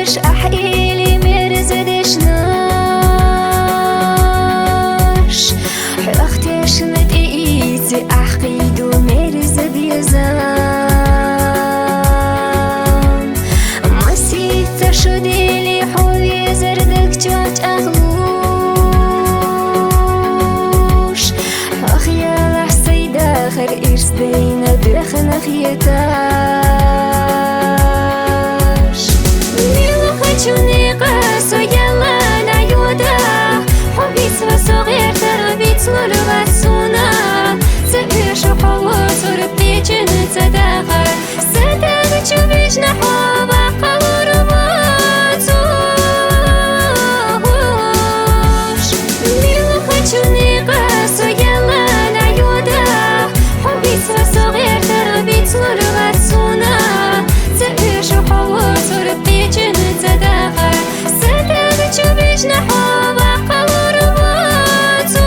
مش أحقيلي مرزدشناش حقتش ندقيتي أحقيدو مرز بيزان مسيت شديلي حوي زردك جات أغلوش أخيال حسيد آخر إرس بين دخن خيتاش ميلو خجوني قاسو يلا نعيودا حبيت وصغير تربيت ولغة سونا سبيش وحوات وربيجن تداخل سداد تشوفيش نحوبا قور وماتوش ميلو خجوني قاسو يلا نعيودا حبيت وصغير تربيت ولغة سونا سبيش وحوات وربيجن تداخل سداد تشوفيش نحوبا قور وماتوش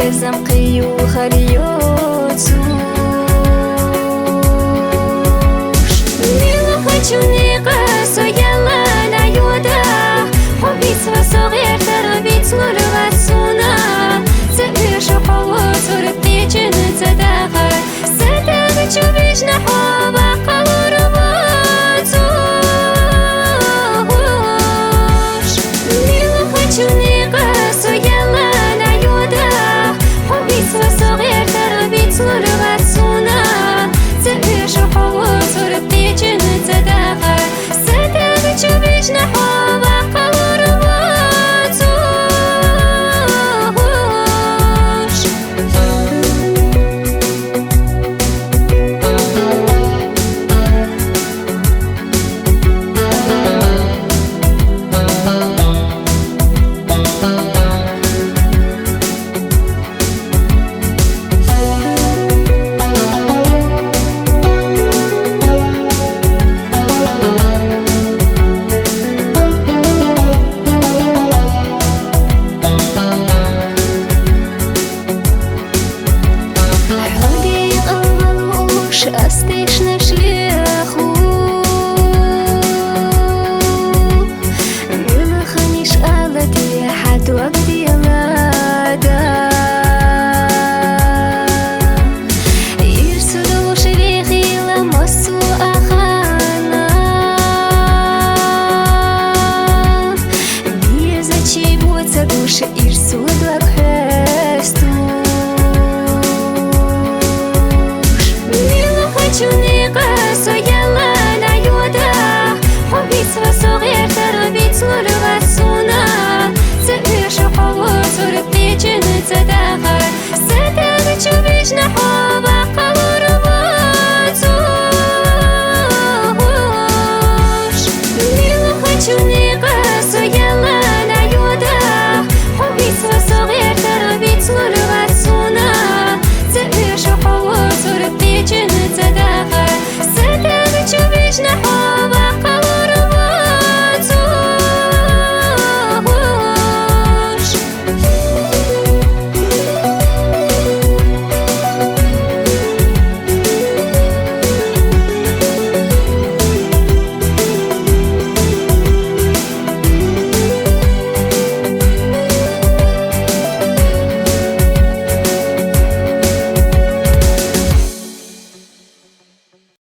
زمقي وخليوتوش ميلو خجوني قاسو يلا نعيودا حبيت وصغير تربيت ولغة سونا سبيش وحوات وربيجن تداخل سداد تشوفيش نحوبا قور وماتوش ميلو خجوني قاسو يلا نعيودا حبيت وصغير تربيت ولغة سونا سبيش وحوات وربيجن تداخل سداد تشوفيش نحوبا قور وماتوش حديق الغلوش أستيش نشلي